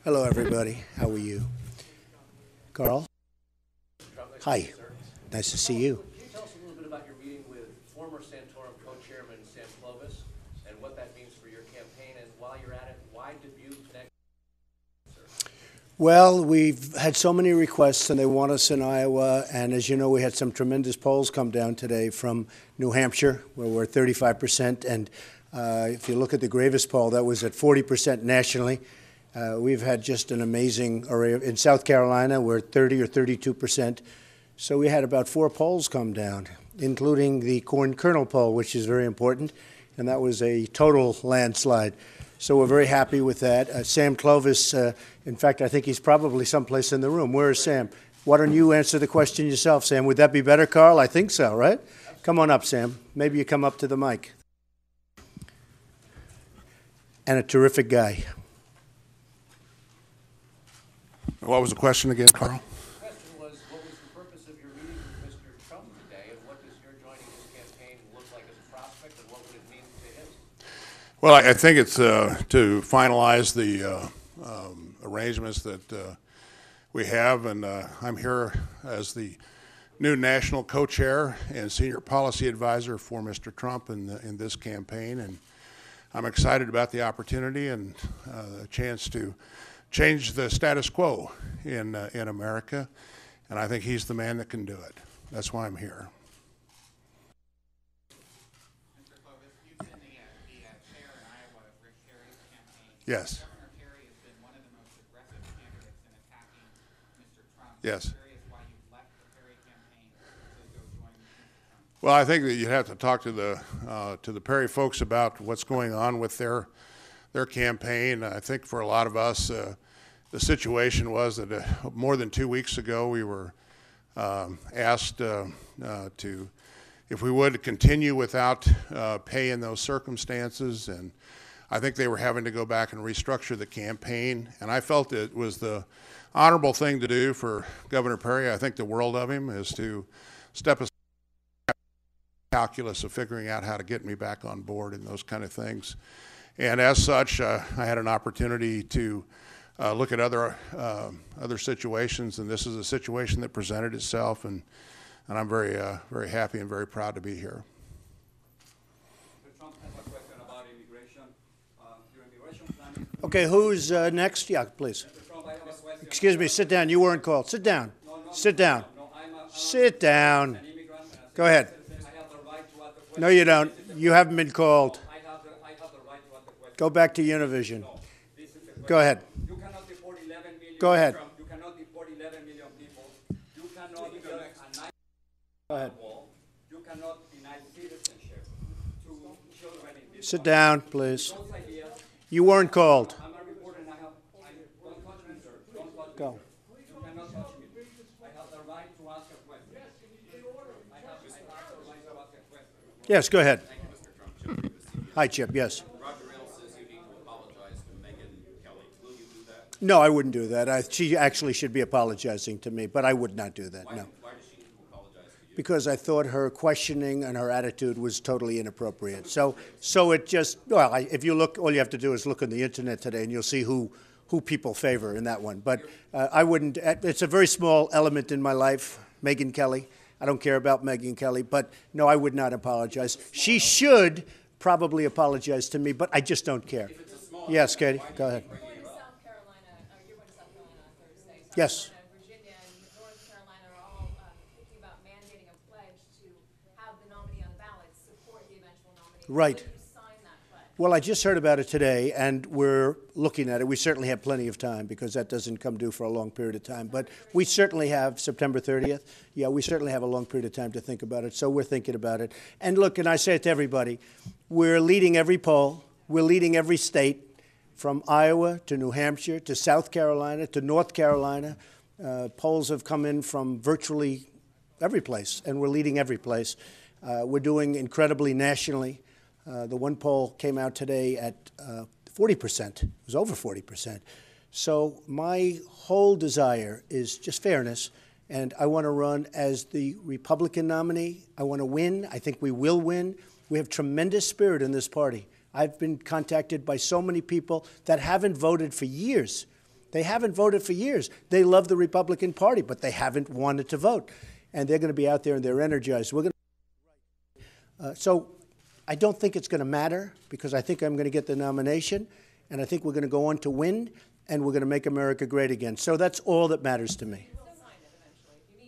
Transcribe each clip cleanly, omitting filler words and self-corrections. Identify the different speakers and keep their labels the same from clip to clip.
Speaker 1: Hello, everybody. How are you? Carl? Hi. Nice to see you.
Speaker 2: Can you tell us a little bit about your meeting with former Santorum co-chairman Sam Clovis and what that means for your campaign? And while you're at it, why Dubuque next?
Speaker 1: Well, we've had so many requests, and they want us in Iowa. And as you know, we had some tremendous polls come down today from New Hampshire, where we're 35%. And if you look at the Gravis poll, that was at 40% nationally. We've had just an amazing array. In South Carolina, we're 30 or 32%. So we had about 4 polls come down, including the corn kernel poll, which is very important, and that was a total landslide. So we're very happy with that. Sam Clovis, in fact, I think he's probably someplace in the room. Where is Sam? Why don't you answer the question yourself, Sam? Would that be better, Carl? I think so, right? Come on up, Sam. Maybe you come up to the mic. And a terrific guy.
Speaker 3: What was the question again, Carl?
Speaker 2: The question was, what was the purpose of your meeting with Mr. Trump today, and what does your joining his campaign look like as a prospect, and what would it mean to him?
Speaker 3: Well, I think it's to finalize the arrangements that we have, and I'm here as the new national co-chair and senior policy advisor for Mr. Trump in this campaign, and I'm excited about the opportunity and the chance to change the status quo in America, and I think he's the man that can do it. That's why I'm here.
Speaker 4: Mr. Clovis, you've been the chair in Iowa of Rick Perry's campaign.
Speaker 3: Yes.
Speaker 4: Governor Perry has been one of the most aggressive candidates in attacking Mr. Trump.
Speaker 3: Yes.
Speaker 4: I'm curious why you left the Perry campaign to go join Mr. Trump.
Speaker 3: Well, I think that you have to talk to the Perry folks about what's going on with their campaign. I think for a lot of us, the situation was that more than 2 weeks ago, we were asked if we would continue without pay in those circumstances, and I think they were having to go back and restructure the campaign, and I felt it was the honorable thing to do for Governor Perry. I think the world of him is to step aside from the calculus of figuring out how to get me back on board and those kind of things. And as such, I had an opportunity to look at other situations, and this is a situation that presented itself, and I'm very happy and very proud to be here.
Speaker 5: Mr. Trump has a question about immigration. Your immigration plan.
Speaker 1: Okay, who's next? Yeah, please.
Speaker 5: Mr. Trump, I have a question.
Speaker 1: Excuse me, sit down. You weren't called. Sit down. Sit down. Sit down. Go ahead.
Speaker 5: I have the right to ask the question.
Speaker 1: No, you don't. You haven't been called.
Speaker 5: I have the right to ask the question.
Speaker 1: Go back to Univision.
Speaker 5: This is the question.
Speaker 1: Go ahead.
Speaker 5: You cannot deport 11 million.
Speaker 1: Go ahead.
Speaker 5: Trump. You cannot deport 11 million people. You cannot build a nice
Speaker 1: Go ahead.
Speaker 5: wall. You cannot deny citizenship to children in this
Speaker 1: Sit
Speaker 5: country.
Speaker 1: down, please.
Speaker 5: Those ideas.
Speaker 1: You weren't called.
Speaker 5: I'm a reporter and don't touch me, sir. Don't touch me.
Speaker 1: Go.
Speaker 5: You cannot touch me. I have the right to ask a question. I have the right to ask a question.
Speaker 1: Yes, go ahead.
Speaker 6: Thank you, Mr. Trump. Chip Davis, CBS.
Speaker 1: Hi, Chip. Yes.
Speaker 6: Roger Ailes says you need to apologize to Megyn Kelly. Will you do that?
Speaker 1: No, I wouldn't do that. She actually should be apologizing to me, but I would not do that, no.
Speaker 6: Why does she need to apologize to you?
Speaker 1: Because I thought her questioning and her attitude was totally inappropriate. So it just, well, if you look, all you have to do is look on the internet today and you'll see who people favor in that one. But I wouldn't, it's a very small element in my life, Megyn Kelly. I don't care about Megyn Kelly, but no, I would not apologize. She should probably apologize to me, but I just don't care. Yes, Katie, go ahead.
Speaker 7: You're going to South Carolina on Thursday. South
Speaker 1: Yes.
Speaker 7: Carolina, Virginia, and North Carolina are all thinking about mandating a pledge to have the nominee on the ballot support the eventual nominee.
Speaker 1: Right.
Speaker 7: Will you sign that pledge?
Speaker 1: Well, I just heard about it today, and we're looking at it. We certainly have plenty of time because that doesn't come due for a long period of time. But we certainly have September 30th. Yeah, we certainly have a long period of time to think about it, so we're thinking about it. And look, and I say it to everybody, we're leading every poll. We're leading every state, from Iowa to New Hampshire to South Carolina to North Carolina. Polls have come in from virtually every place, and we're leading every place. We're doing incredibly nationally. The one poll came out today at 40%. It was over 40%. So my whole desire is just fairness, and I want to run as the Republican nominee. I want to win. I think we will win. We have tremendous spirit in this party. I've been contacted by so many people that haven't voted for years. They haven't voted for years. They love the Republican Party, but they haven't wanted to vote. And they're going to be out there and they're energized. We're going so I don't think it's going to matter because I think I'm going to get the nomination, and I think we're going to go on to win, and we're going to make America great again. So that's all that matters to me.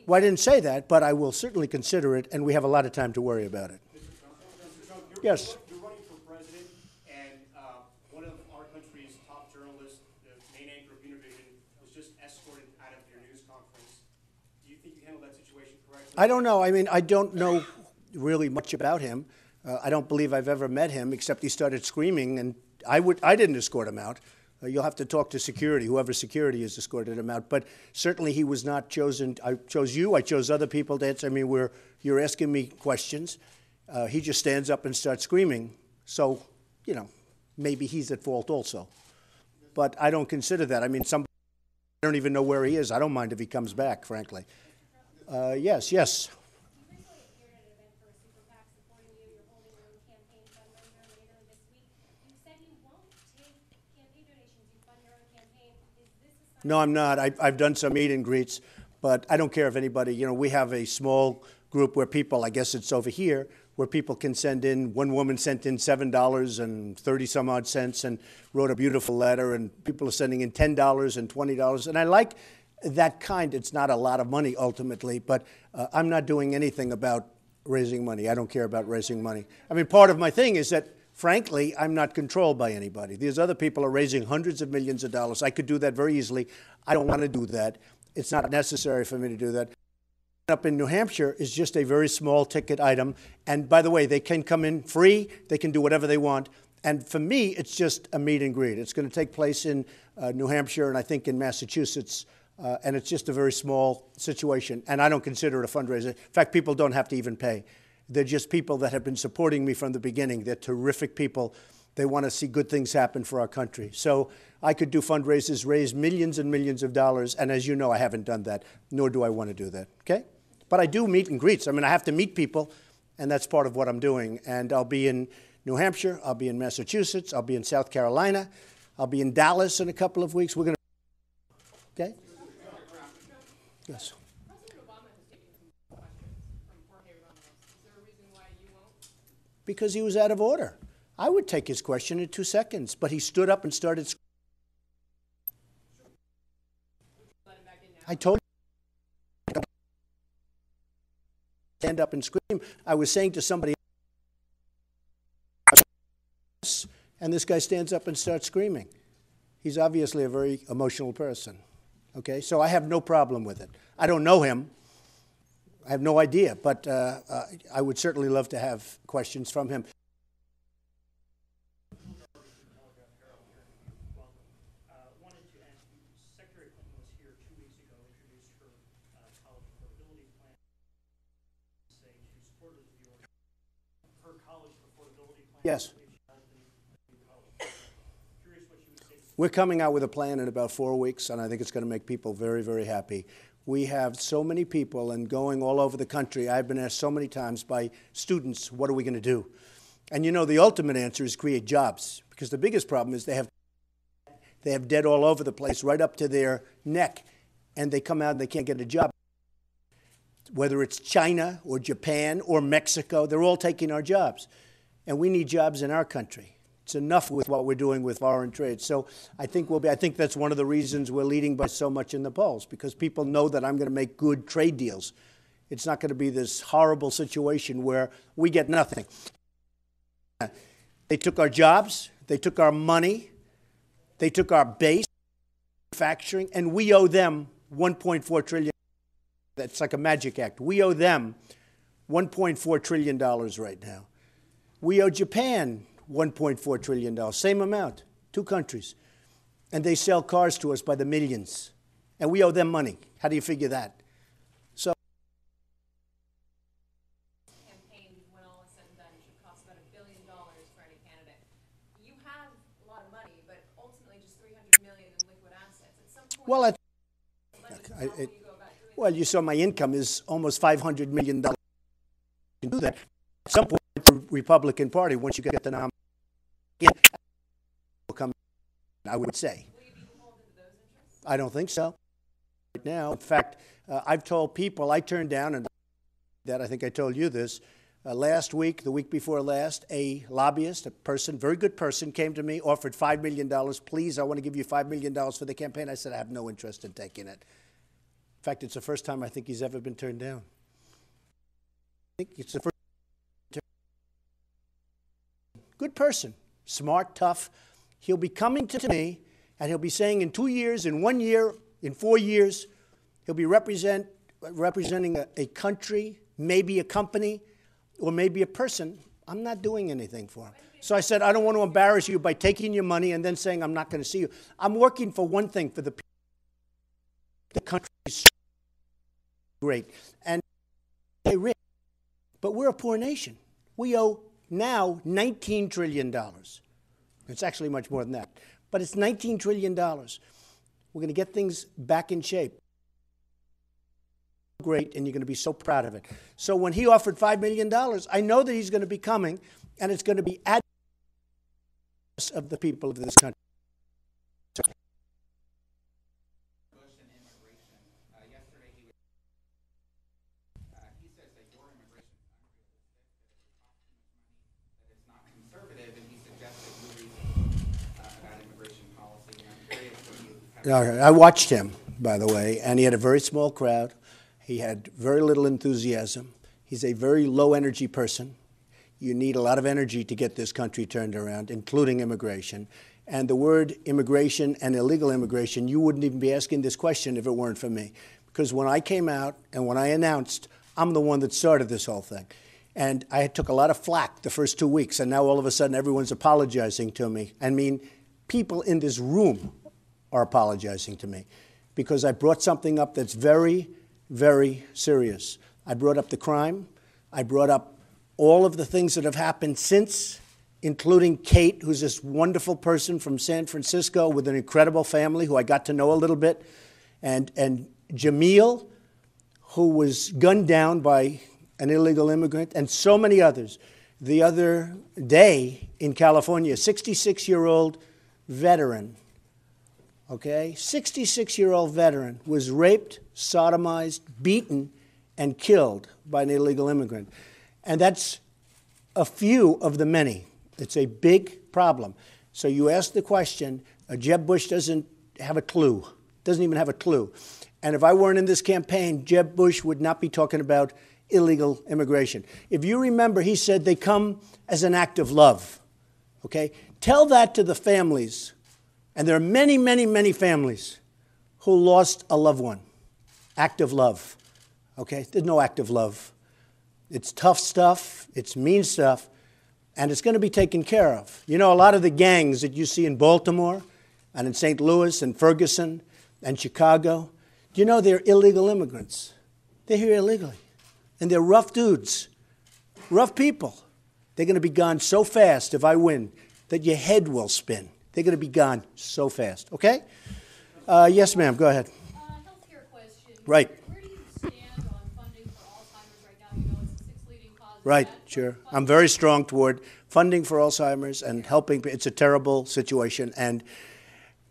Speaker 1: Well, I didn't say that, but I will certainly consider it, and we have a lot of time to worry about it.
Speaker 8: Mr. Trump,
Speaker 1: Yes.
Speaker 8: You're running for president, and one of our country's top journalists, the main anchor of Univision, was just escorted out of your news conference. Do you think you handled that situation correctly?
Speaker 1: I don't know. I mean, I don't know really much about him. I don't believe I've ever met him, except he started screaming, and I didn't escort him out. You'll have to talk to security, whoever security has escorted him out. But certainly he was not chosen. I chose you. I chose other people to answer. I mean, you're asking me questions. He just stands up and starts screaming. So, you know, maybe he's at fault also. But I don't consider that. I mean, I don't even know where he is. I don't mind if he comes back, frankly. Yes.
Speaker 9: You recently appeared at an event for a super PAC supporting you. You're holding your own campaign fundraiser later this week. You said you won't take campaign donations. You fund your own campaign. Is this a sign?
Speaker 1: No, I'm not. I've done some meet and greets, but I don't care if anybody, you know, we have a small group where people, I guess it's over here, where people can send in. One woman sent in $7 and 30 some odd cents and wrote a beautiful letter, and people are sending in $10 and $20. And I like that kind. It's not a lot of money ultimately, but I'm not doing anything about raising money. I don't care about raising money. I mean, part of my thing is that, frankly, I'm not controlled by anybody. These other people are raising hundreds of millions of dollars. I could do that very easily. I don't want to do that. It's not necessary for me to do that. Up in New Hampshire is just a very small ticket item. And by the way, they can come in free. They can do whatever they want. And for me, it's just a meet and greet. It's going to take place in New Hampshire and I think in Massachusetts. And it's just a very small situation. And I don't consider it a fundraiser. In fact, people don't have to even pay. They're just people that have been supporting me from the beginning. They're terrific people. They want to see good things happen for our country. So I could do fundraisers, raise millions and millions of dollars. And as you know, I haven't done that, nor do I want to do that. Okay? But I do meet and greets. I mean, I have to meet people, and that's part of what I'm doing. And I'll be in New Hampshire. I'll be in Massachusetts. I'll be in South Carolina. I'll be in Dallas in a couple of weeks. We're going to. Okay? Yes.
Speaker 7: President Obama has taken some questions from Jorge Ramos. Is there a reason why you won't?
Speaker 1: Because he was out of order. I would take his question in 2 seconds, but he stood up and started.
Speaker 7: Let him back in now.
Speaker 1: I told you. Stand up and scream. I was saying to somebody, and this guy stands up and starts screaming. He's obviously a very emotional person. Okay, so I have no problem with it. I don't know him. I have no idea, but I would certainly love to have questions from him.
Speaker 10: Wanted to ask you, Secretary Clinton was here 2 weeks ago, introduced her college affordability plan, say to supporters of yours, her college affordability plan.
Speaker 1: Yes.
Speaker 10: Curious what you would say.
Speaker 1: We're coming out with a plan in about 4 weeks, and I think it's going to make people very, very happy. We have so many people and going all over the country. I've been asked so many times by students, what are we going to do? And you know, the ultimate answer is create jobs, because the biggest problem is they have debt all over the place, right up to their neck, and they come out and they can't get a job. Whether it's China or Japan or Mexico, they're all taking our jobs. And we need jobs in our country. It's enough with what we're doing with foreign trade. So I think that's one of the reasons we're leading by so much in the polls, because people know that I'm going to make good trade deals. It's not going to be this horrible situation where we get nothing. They took our jobs, they took our money, they took our base manufacturing, and we owe them $1.4 trillion. That's like a magic act. We owe them $1.4 trillion right now. We owe Japan $1.4 trillion, same amount, 2 countries. And they sell cars to us by the millions. And we owe them money. How do you figure that? So,
Speaker 7: Campaign, when all is said and done, should cost about $1 billion for any candidate. You have a lot of money, but ultimately just $300 million in liquid assets. At some point,
Speaker 1: well,
Speaker 7: how will you go about doing
Speaker 1: well, you saw my income is almost $500 million. You can do that. At some point, the Republican Party, once you get the nomination, will come, I would say.
Speaker 7: Will you be beholden to those interests?
Speaker 1: I don't think so. Right now, in fact, I've told people I turned down, and that I think I told you this, last week, the week before last, a lobbyist, a person, very good person, came to me, offered $5 million. Please, I want to give you $5 million for the campaign. I said, I have no interest in taking it. In fact, it's the first time I think he's ever been turned down. I think it's the first. Good person, smart, tough. He'll be coming to me, and he'll be saying in 2 years, in 1 year, in 4 years, he'll be representing a country, maybe a company, or maybe a person. I'm not doing anything for him. So I said, I don't want to embarrass you by taking your money and then saying I'm not going to see you. I'm working for one thing, for the people. The country is great. And they're rich. But we're a poor nation. We owe now $19 trillion. It's actually much more than that. But it's $19 trillion. We're going to get things back in shape. Great, and you're going to be so proud of it. So when he offered $5 million, I know that he's going to be coming, and it's going to be at of the people of this country.
Speaker 4: Bush and immigration. Yesterday he says that your immigration is unrealistic, that it costs too much money, that it's not conservative, and he suggested you read about immigration policy. And I'm curious what you have.
Speaker 1: I watched him, by the way, and he had a very small crowd. He had very little enthusiasm. He's a very low-energy person. You need a lot of energy to get this country turned around, including immigration. And the word immigration and illegal immigration, you wouldn't even be asking this question if it weren't for me. Because when I came out and when I announced, I'm the one that started this whole thing. And I took a lot of flack the first 2 weeks, and now all of a sudden everyone's apologizing to me. I mean, people in this room are apologizing to me because I brought something up that's very, very serious. I brought up the crime. I brought up all of the things that have happened since, including Kate, who's this wonderful person from San Francisco with an incredible family who I got to know a little bit, and Jamil, who was gunned down by an illegal immigrant, and so many others. The other day in California, a 66-year-old veteran, 66-year-old veteran was raped, sodomized, beaten, and killed by an illegal immigrant. And that's a few of the many. It's a big problem. So you ask the question, Jeb Bush doesn't have a clue, doesn't even have a clue. And if I weren't in this campaign, Jeb Bush would not be talking about illegal immigration. If you remember, he said they come as an act of love. Tell that to the families. And there are many, many, many families who lost a loved one. Act of love. There's no act of love. It's tough stuff. It's mean stuff. And it's going to be taken care of. You know, a lot of the gangs that you see in Baltimore and in St. Louis and Ferguson and Chicago, do you know they're illegal immigrants? They're here illegally. And they're rough dudes, rough people. They're going to be gone so fast if I win that your head will spin. They're going to be gone so fast, okay? Yes, ma'am, go ahead.
Speaker 7: Healthcare question.
Speaker 1: Right.
Speaker 7: Where do you stand on funding for Alzheimer's right now? You know, it's the sixth leading cause of
Speaker 1: Right,
Speaker 7: death.
Speaker 1: sure. I'm very strong toward funding for Alzheimer's and helping. It's a terrible situation, and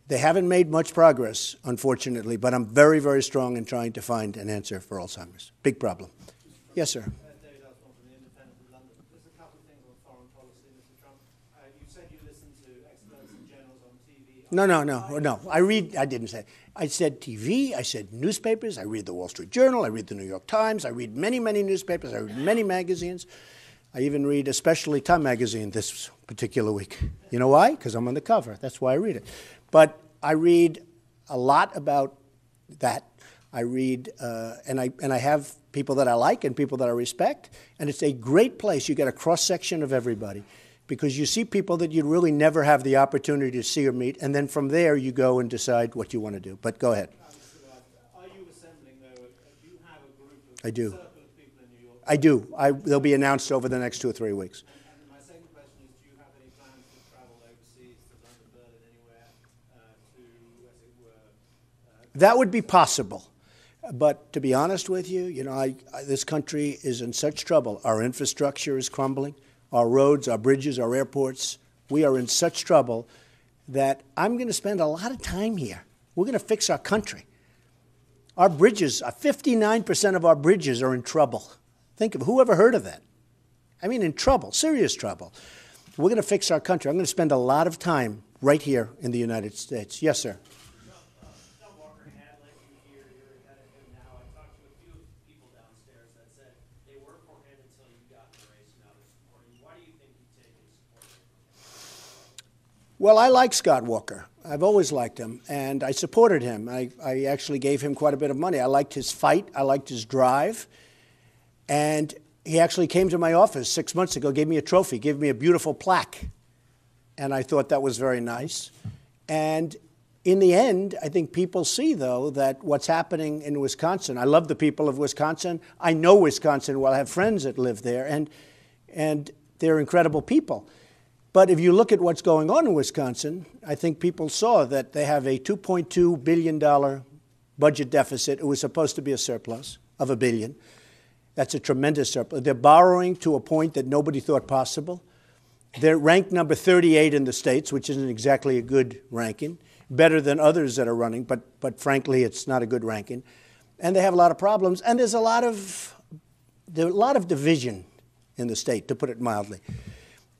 Speaker 1: they haven't made much progress, unfortunately, but I'm very, very strong in trying to find an answer for Alzheimer's. Big problem. Yes, sir.
Speaker 10: David Osborne from the Independent of London. Just a couple of things on foreign policy, Mr. Trump. You said you listen to experts and generals on TV.
Speaker 1: No. I didn't say. I said TV. I said newspapers. I read the Wall Street Journal. I read the New York Times. I read many, many newspapers. I read many magazines. I even read especially Time magazine this particular week. You know why? Because I'm on the cover. That's why I read it. But I read a lot about that. I read, and I have people that I like and people that I respect, and it's a great place. You get a cross-section of everybody because you see people that you'd really never have the opportunity to see or meet, and then from there you go and decide what you want to do. But go ahead.
Speaker 10: Are you assembling, though? Do you have a group of
Speaker 1: I do.
Speaker 10: circle of people in New York?
Speaker 1: I do. They'll be announced over the next 2 or 3 weeks.
Speaker 10: And my second question is, do you have any plans to travel overseas to London, Berlin, anywhere, to, as it were...
Speaker 1: That would be possible. But to be honest with you, this country is in such trouble. Our infrastructure is crumbling. Our roads, our bridges, our airports. We are in such trouble that I'm going to spend a lot of time here. We're going to fix our country. Our bridges, 59% of our bridges are in trouble. Think of it. Who ever heard of that? I mean, in trouble, serious trouble. We're going to fix our country. I'm going to spend a lot of time right here in the United States. Yes, sir.
Speaker 10: John Walker had let you here. You're ahead of him now. I talked to a few people downstairs that said they were for him until you got in the race. Now they're supporting you. Why do you think you've taken support?
Speaker 1: Well, I like Scott Walker. I've always liked him, and I supported him. I actually gave him quite a bit of money. I liked his fight. I liked his drive. And he actually came to my office 6 months ago, gave me a trophy, gave me a beautiful plaque. And I thought that was very nice. And in the end, I think people see, though, that what's happening in Wisconsin, I love the people of Wisconsin. I know Wisconsin well. I have friends that live there, and they're incredible people. But if you look at what's going on in Wisconsin, I think people saw that they have a $2.2 billion budget deficit. It was supposed to be a surplus of $1 billion. That's a tremendous surplus. They're borrowing to a point that nobody thought possible. They're ranked number 38 in the states, which isn't exactly a good ranking, better than others that are running, but frankly, it's not a good ranking. And they have a lot of problems, and there's a lot of division in the state, to put it mildly.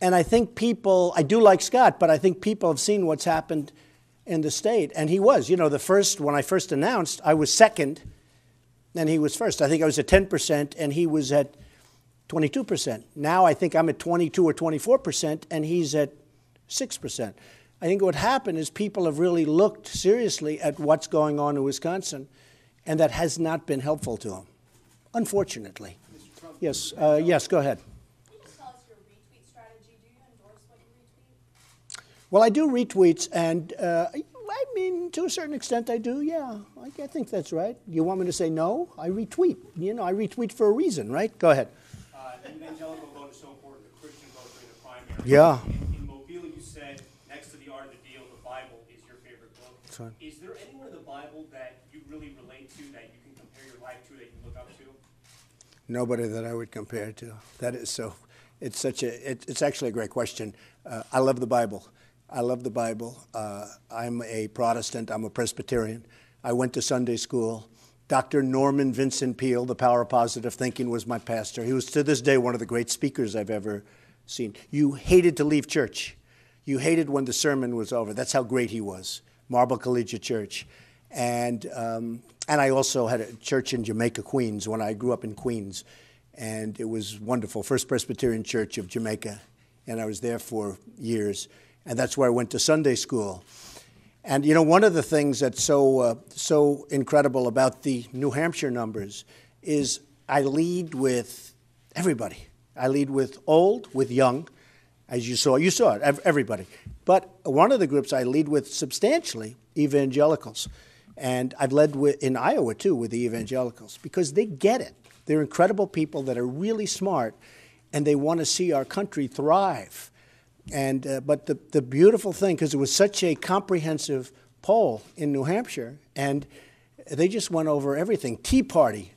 Speaker 1: And I think people, I do like Scott, but I think people have seen what's happened in the state. And he was, when I first announced, I was second, and he was first. I think I was at 10%, and he was at 22%. Now I think I'm at 22 or 24%, and he's at 6%. I think what happened is people have really looked seriously at what's going on in Wisconsin, and that has not been helpful to them, unfortunately. Yes, yes, go ahead. Well, I do retweets, and I mean, to a certain extent, I do, yeah. I think that's right. You want me to say no? I retweet. I retweet for a reason, right? Go ahead.
Speaker 8: The evangelical vote is so important, the Christian vote during the primary.
Speaker 1: Yeah.
Speaker 8: In Mobile, you said, next to The Art of the Deal, the Bible is your favorite book.
Speaker 1: Sorry.
Speaker 8: Is there anyone in the Bible that you really relate to, that you can compare your life to, that you look up to?
Speaker 1: Nobody that I would compare to. That is so. It's actually a great question. I love the Bible. I love the Bible. I'm a Protestant. I'm a Presbyterian. I went to Sunday school. Dr. Norman Vincent Peale, the Power of Positive Thinking, was my pastor. He was, to this day, one of the great speakers I've ever seen. You hated to leave church. You hated when the sermon was over. That's how great he was. Marble Collegiate Church. And I also had a church in Jamaica, Queens, when I grew up in Queens. And it was wonderful. First Presbyterian Church of Jamaica. And I was there for years. And that's where I went to Sunday school. And, one of the things that's so incredible about the New Hampshire numbers is I lead with everybody. I lead with old, with young, as you saw. You saw it, everybody. But one of the groups I lead with substantially, evangelicals. And I've led in Iowa, too, with the evangelicals, because they get it. They're incredible people that are really smart, and they want to see our country thrive. And but the beautiful thing, because it was such a comprehensive poll in New Hampshire, and they just went over everything. Tea Party,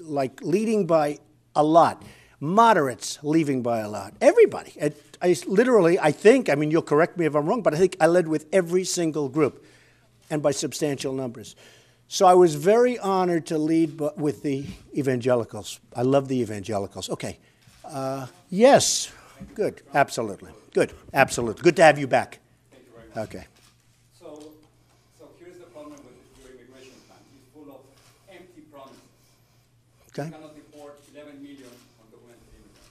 Speaker 1: like leading by a lot. Moderates leaving by a lot. Everybody. I think, you'll correct me if I'm wrong, but I think I led with every single group, and by substantial numbers. So I was very honored to lead with the evangelicals. I love the evangelicals. Okay. Yes. Good. Absolutely. Good. Absolutely. Good to have you back.
Speaker 6: Thank you very much.
Speaker 1: Okay.
Speaker 6: So here's the problem with your immigration plan. It's full of empty promises.
Speaker 1: Okay.
Speaker 6: You cannot deport 11 million undocumented immigrants.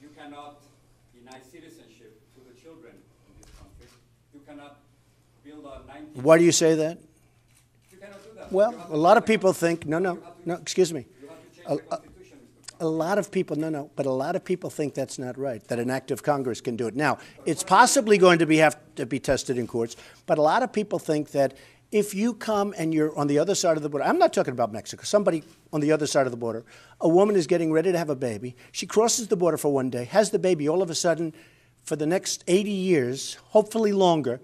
Speaker 6: You cannot deny citizenship to the children in this country. You cannot build a 19...
Speaker 1: Why do you say that?
Speaker 6: You cannot do that.
Speaker 1: Well, a lot of people think, no, excuse me.
Speaker 6: You have to change the Constitution.
Speaker 1: A lot of people, but a lot of people think that's not right, that an act of Congress can do it. Now, it's possibly going to have to be tested in courts, but a lot of people think that if you come and you're on the other side of the border, I'm not talking about Mexico, somebody on the other side of the border, a woman is getting ready to have a baby, she crosses the border for one day, has the baby, all of a sudden, for the next 80 years, hopefully longer,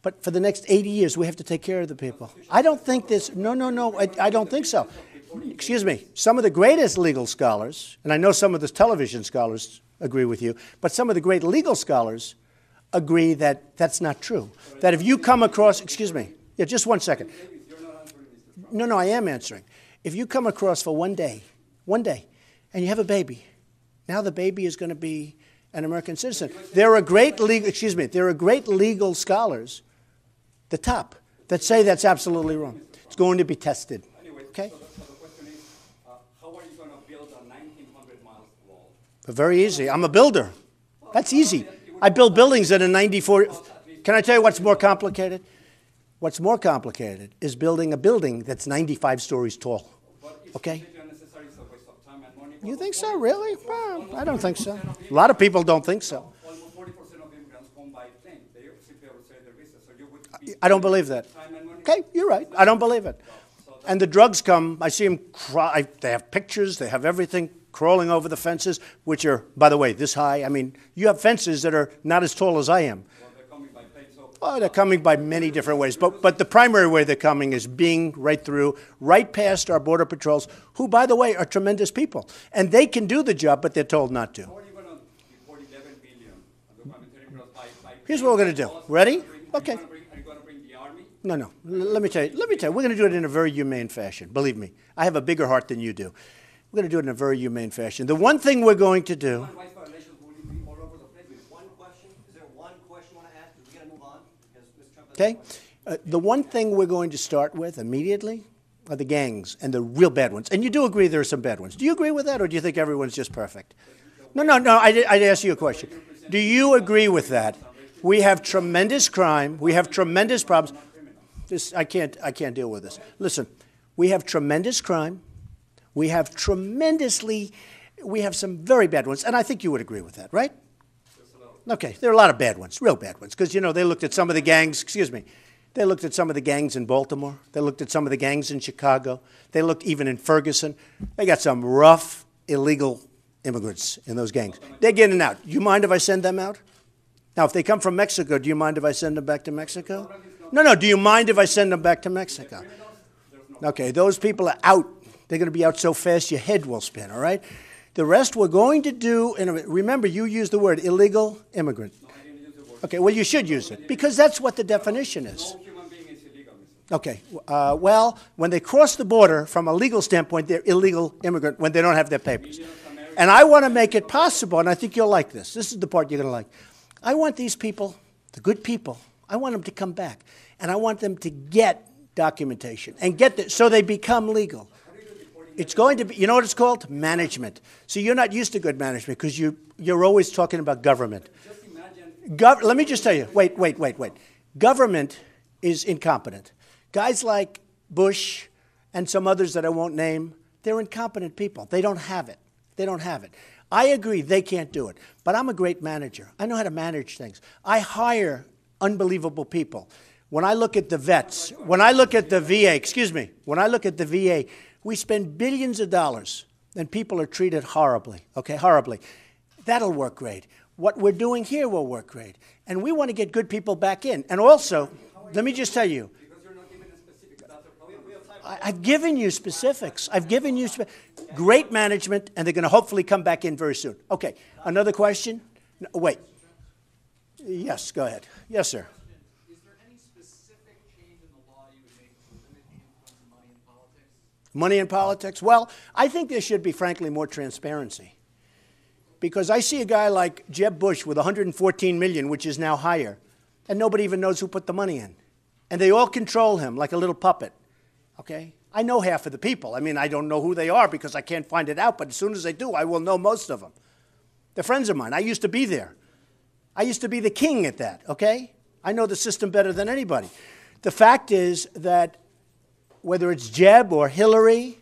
Speaker 1: but for the next 80 years, we have to take care of the people. I don't think this, I don't think so. Excuse me, some of the greatest legal scholars, and I know some of the television scholars agree with you, but some of the great legal scholars agree that that's not true. That if you come across, excuse me, Yeah, just 1 second.
Speaker 6: Davis, you're not answering Mr. Trump.
Speaker 1: No, I am answering. If you come across for one day, and you have a baby, now the baby is going to be an American citizen. There are great legal scholars, the top, that say that's absolutely wrong. It's going to be tested.
Speaker 6: Anyway,
Speaker 1: Okay?
Speaker 6: so the question is, how are you going to build a 1,900 miles wall?
Speaker 1: Very easy. I'm a builder. That's easy. I build buildings that are 94. Can I tell you what's more complicated? What's more complicated is building a building that's 95 stories tall.
Speaker 6: But it's
Speaker 1: Okay?
Speaker 6: completely unnecessary, it's a waste of time and money.
Speaker 1: You think so, really? Well, I don't think so. A lot of people don't think so.
Speaker 6: Almost 40% of immigrants come by plane. They simply overstay their visa, so you would be
Speaker 1: I don't believe that.
Speaker 6: time and money.
Speaker 1: Okay, you're right. I don't believe it. And the drugs come, I see them cry. They have pictures, they have everything crawling over the fences, which are, by the way, this high. I mean, you have fences that are not as tall as I am.
Speaker 6: Well, they're coming by plane, so
Speaker 1: Oh, they're coming by many different ways. But the primary way they're coming is being right through, right past our border patrols, who, by the way, are tremendous people. And they can do the job, but they're told not to.
Speaker 6: how are you going to deport 11 million undocumented immigrants by
Speaker 1: Here's what we're going to do. Ready? Okay.
Speaker 6: Are you going to bring the army?
Speaker 1: No. Let me tell you. We're going to do it in a very humane fashion. Believe me. I have a bigger heart than you do. We're going to do it in a very humane fashion. The one thing we're going to do.
Speaker 6: Human rights violations will be all over the place.
Speaker 2: One question, is there one question you want to ask? We're going to move on because Mr. Trump has a
Speaker 1: Okay?
Speaker 2: question.
Speaker 1: The one thing we're going to start with immediately are the gangs and the real bad ones. And you do agree there are some bad ones. Do you agree with that, or do you think everyone's just perfect? No. I'd ask you a question. Do you agree with that? We have tremendous crime. We have tremendous problems. I can't deal with this. Listen, we have tremendous crime. We have some very bad ones. And I think you would agree with that, right? Okay, there are a lot of bad ones, real bad ones, because, they looked at some of the gangs, they looked at some of the gangs in Baltimore. They looked at some of the gangs in Chicago. They looked even in Ferguson. They got some rough, illegal immigrants in those gangs. They're getting out. Do you mind if I send them out? Now, if they come from Mexico, do you mind if I send them back to Mexico? No, do you mind if I send them back to Mexico? Okay, those people are out. They're going to be out so fast your head will spin, all right? The rest we're going to do, remember, you used the word illegal immigrant. Okay, well, you should use it, because that's what the definition is.
Speaker 6: No human being is illegal, Mr.
Speaker 1: Okay, well, when they cross the border, from a legal standpoint, they're illegal immigrant when they don't have their papers. And I want to make it possible, and I think you'll like this. This is the part you're going to like. I want these people, the good people, I want them to come back. And I want them to get documentation and so they become legal. It's going to be, you know what it's called? Management. See, you're not used to good management because you're always talking about government.
Speaker 6: Just imagine.
Speaker 1: Let me just tell you, wait. Government is incompetent. Guys like Bush and some others that I won't name, they're incompetent people. They don't have it. I agree they can't do it, but I'm a great manager. I know how to manage things. I hire unbelievable people. When I look at the vets, when I look at the VA, we spend billions of dollars and people are treated horribly, horribly. That'll work great. What we're doing here will work great. And we want to get good people back in. And also, let me just tell you,
Speaker 6: Because you're not giving a specific.
Speaker 1: I've given you specifics. Great management, and they're going to hopefully come back in very soon. Okay, another question? No, wait. Yes, go ahead. Yes, sir.
Speaker 11: Is there any specific change in the law you would make to limit the influence of money in politics?
Speaker 1: Money in politics? Well, I think there should be, frankly, more transparency. Because I see a guy like Jeb Bush with $114 million, which is now higher, and nobody even knows who put the money in. And they all control him like a little puppet. Okay? I know half of the people. I mean, I don't know who they are because I can't find it out, but as soon as I do, I will know most of them. They're friends of mine. I used to be there. I used to be the king at that, okay? I know the system better than anybody. The fact is that whether it's Jeb or Hillary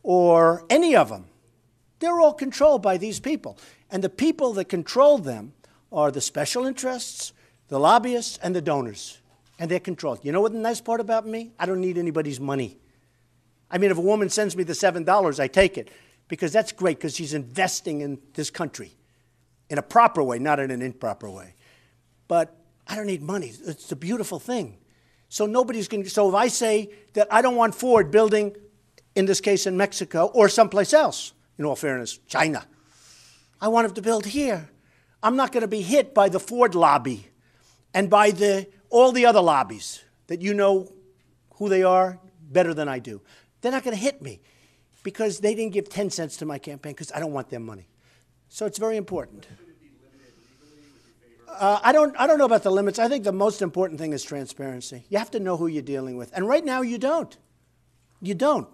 Speaker 1: or any of them, they're all controlled by these people. And the people that control them are the special interests, the lobbyists, and the donors. And they're controlled. You know what the nice part about me? I don't need anybody's money. I mean, if a woman sends me the $7, I take it. Because that's great, because she's investing in this country. In a proper way, not in an improper way. But I don't need money. It's a beautiful thing. So so if I say that I don't want Ford building, in this case in Mexico, or someplace else, in all fairness, China. I want them to build here. I'm not going to be hit by the Ford lobby and by all the other lobbies that you know who they are better than I do. They're not going to hit me because they didn't give 10 cents to my campaign because I don't want their money. So it's very important. I don't know about the limits. I think the most important thing is transparency. You have to know who you're dealing with. And right now, you don't. You don't.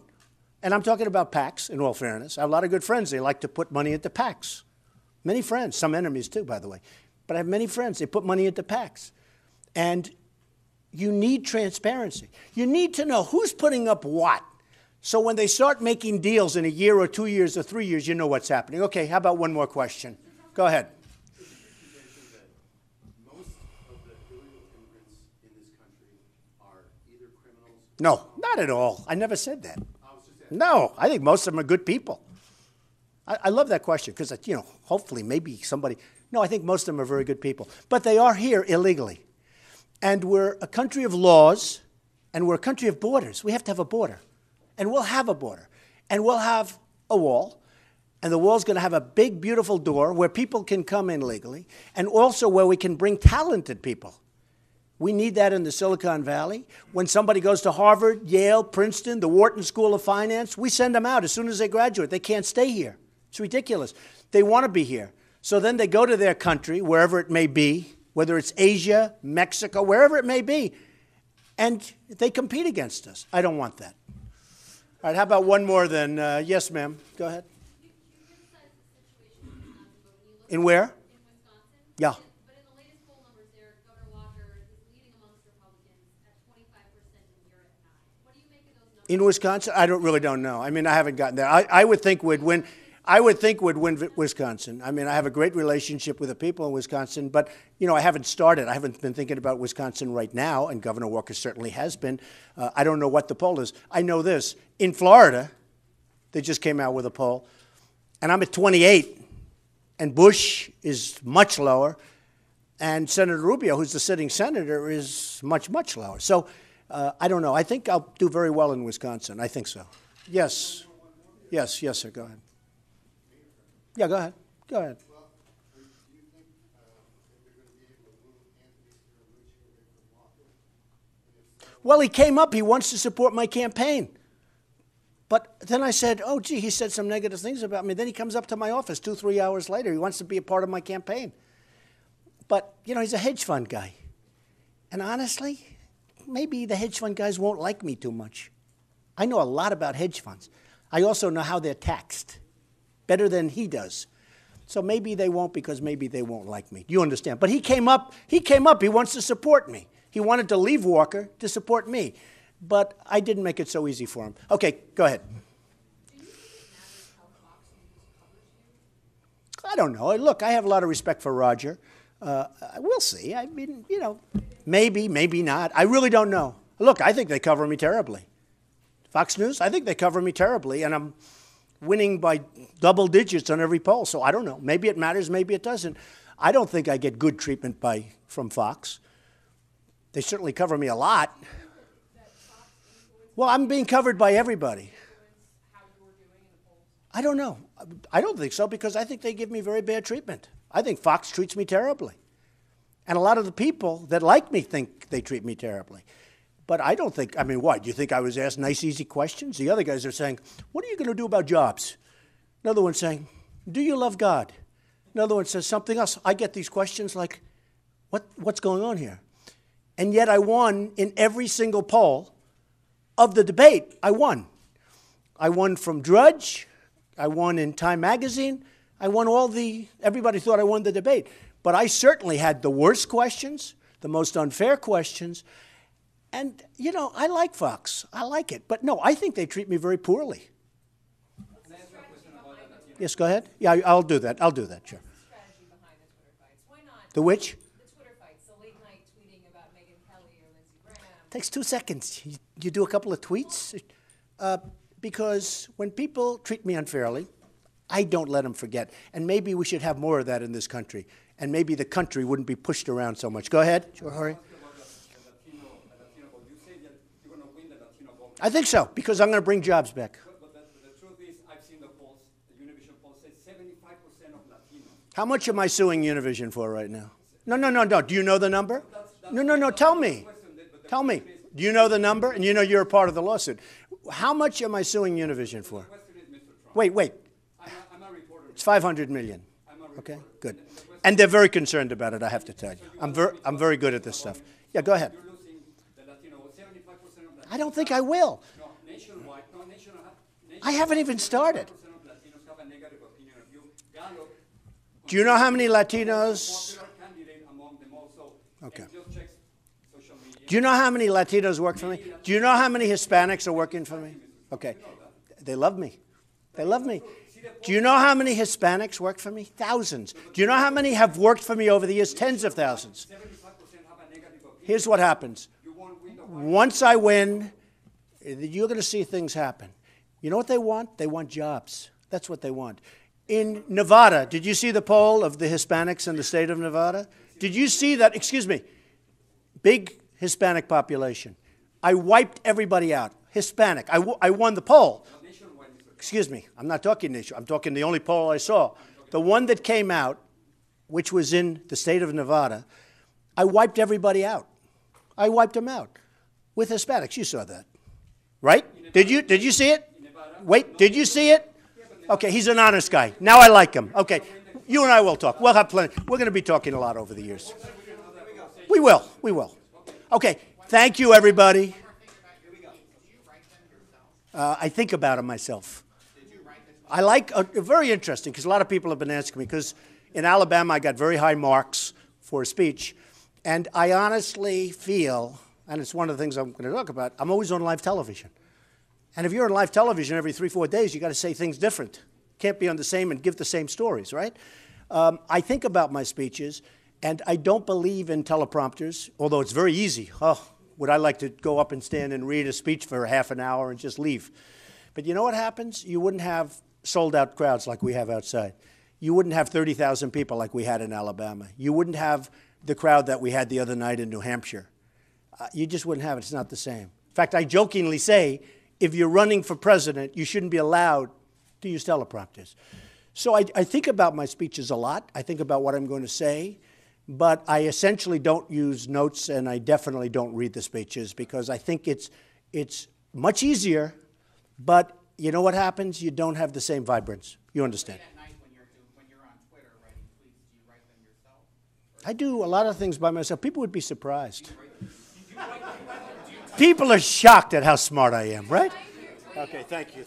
Speaker 1: And I'm talking about PACs, in all fairness. I have a lot of good friends. They like to put money into PACs. Many friends, some enemies too, by the way. But I have many friends. They put money into PACs. And you need transparency. You need to know who's putting up what. So when they start making deals in a year or 2 years or 3 years, you know what's happening. Okay, how about one more question? Go ahead. No, not at all. I never said that. No, I think most of them are good people. I love that question because, you know, hopefully maybe somebody. No, I think most of them are very good people. But they are here illegally. And we're a country of laws, and we're a country of borders. We have to have a border. And we'll have a border. And we'll have a wall. And the wall's going to have a big, beautiful door where people can come in legally, and also where we can bring talented people. We need that in the Silicon Valley. When somebody goes to Harvard, Yale, Princeton, the Wharton School of Finance, we send them out as soon as they graduate. They can't stay here. It's ridiculous. They want to be here. So then they go to their country, wherever it may be, whether it's Asia, Mexico, wherever it may be, and they compete against us. I don't want that. All right, how about one more then? Yes, ma'am. Go ahead. In where? In Wisconsin. Yeah. In Wisconsin, I really don't know. I mean, I haven't gotten there. I would think would win. I would think would win Wisconsin. I mean, I have a great relationship with the people in Wisconsin, but you know, I haven't started. I haven't been thinking about Wisconsin right now, and Governor Walker certainly has been. I don't know what the poll is. I know this: in Florida, they just came out with a poll, and I'm at 28, and Bush is much lower, and Senator Rubio, who's the sitting senator, is much lower. So. I don't know. I think I'll do very well in Wisconsin. I think so. Yes. Yes, sir. Go ahead. Yeah, go ahead. Go ahead. Well, he came up. He wants to support my campaign. But then I said, oh, gee, he said some negative things about me. Then he comes up to my office 2-3 hours later. He wants to be a part of my campaign. But, you know, he's a hedge fund guy. And honestly, maybe the hedge fund guys won't like me too much. I know a lot about hedge funds. I also know how they're taxed, better than he does. So maybe they won't because maybe they won't like me. You understand? But he came up, he wants to support me. He wanted to leave Walker to support me. But I didn't make it so easy for him. Okay, go ahead. I don't know. Look, I have a lot of respect for Roger. We'll see. I mean, you know, maybe not. I really don't know. Look, I think they cover me terribly. Fox News, I think they cover me terribly, and I'm winning by double digits on every poll. So I don't know. Maybe it matters, maybe it doesn't. I don't think I get good treatment from Fox. They certainly cover me a lot. Well, I'm being covered by everybody. I don't know. I don't think so because I think they give me very bad treatment. I think Fox treats me terribly. And a lot of the people that like me think they treat me terribly. But I don't think, I mean, what? Do you think I was asked nice, easy questions? The other guys are saying, what are you going to do about jobs? Another one's saying, do you love God? Another one says something else. I get these questions like, what's going on here? And yet I won in every single poll of the debate. I won. I won from Drudge. I won in Time Magazine. I won everybody thought I won the debate. But I certainly had the worst questions, the most unfair questions. And, you know, I like Fox. I like it. But no, I think they treat me very poorly. Yes, go ahead. Yeah, I'll do that. Sure.
Speaker 7: What's the strategy behind the Twitter fights? Why not?
Speaker 1: The which?
Speaker 7: The Twitter fights, the late night tweeting about Megyn Kelly or Lindsey Graham.
Speaker 1: Takes 2 seconds. You do a couple of tweets. Because when people treat me unfairly, I don't let them forget. And maybe we should have more of that in this country. And maybe the country wouldn't be pushed around so much. Go ahead, Jorge. I think so, because I'm going to bring jobs back.
Speaker 6: But the truth is, I've seen the polls, the Univision poll says 75% of Latinos.
Speaker 1: How much am I suing Univision for right now? No. Do you know the number? No. Tell me. Tell me. Do you know the number? And you know you're a part of the lawsuit. How much am I suing Univision for?
Speaker 6: The question is, Mr. Trump.
Speaker 1: Wait.
Speaker 6: I'm a reporter.
Speaker 1: It's 500 million.
Speaker 6: I'm a reporter.
Speaker 1: Okay, good.
Speaker 6: And the question
Speaker 1: And they're very concerned about it, I have to tell you. I'm very good at this stuff. Yeah, go ahead.
Speaker 6: You're losing the Latino, 75% of Latinos.
Speaker 1: I don't think I will.
Speaker 6: No, nationwide. No, nationwide.
Speaker 1: I haven't even started.
Speaker 6: 75% of Latinos have a negative opinion of you. Gallup.
Speaker 1: Do you know how many Latinos?
Speaker 6: Popular candidate among them also.
Speaker 1: Okay.
Speaker 6: And just checks social media.
Speaker 1: Do you know how many Latinos work for me? Do you know how many Hispanics are working for me? Okay. They love me. They love me. Do you know how many Hispanics work for me? Thousands. Do you know how many have worked for me over the years? Tens of thousands.
Speaker 6: 75% have a negative opinion.
Speaker 1: Here's what happens.
Speaker 6: You won't win the
Speaker 1: Once I win, you're going to see things happen. You know what they want? They want jobs. That's what they want. In Nevada, did you see the poll of the Hispanics in the state of Nevada? Did you see that? Excuse me. Big Hispanic population. I wiped everybody out. Hispanic. I won the poll. Excuse me. I'm not talking nation. I'm talking the only poll I saw. The one that came out, which was in the state of Nevada, I wiped everybody out. I wiped them out with Hispanics. You saw that, right? Did you see it? Wait, did you see it? Okay, he's an honest guy. Now I like him. Okay, you and I will talk. We'll have plenty. We're going to be talking a lot over the years. We will. We will. Okay, thank you, everybody. I think about them myself. I like, very interesting, because a lot of people have been asking me, because in Alabama I got very high marks for a speech, and I honestly feel, and it's one of the things I'm going to talk about, I'm always on live television. And if you're on live television every 3-4 days, you got to say things different. Can't be on the same and give the same stories, right? I think about my speeches, and I don't believe in teleprompters, although it's very easy. Oh, would I like to go up and stand and read a speech for half an hour and just leave? But you know what happens? You wouldn't have sold-out crowds like we have outside. You wouldn't have 30,000 people like we had in Alabama. You wouldn't have the crowd that we had the other night in New Hampshire. You just wouldn't have it. It's not the same. In fact, I jokingly say, if you're running for president, you shouldn't be allowed to use teleprompters. So I think about my speeches a lot. I think about what I'm going to say. But I essentially don't use notes, and I definitely don't read the speeches, because I think it's much easier, but you know what happens? You don't have the same vibrance. You understand?
Speaker 4: At night when you're on Twitter writing tweets, do you write them yourself?
Speaker 1: I do a lot of things by myself. People would be surprised. People are shocked at how smart I am, right? Okay, thank you.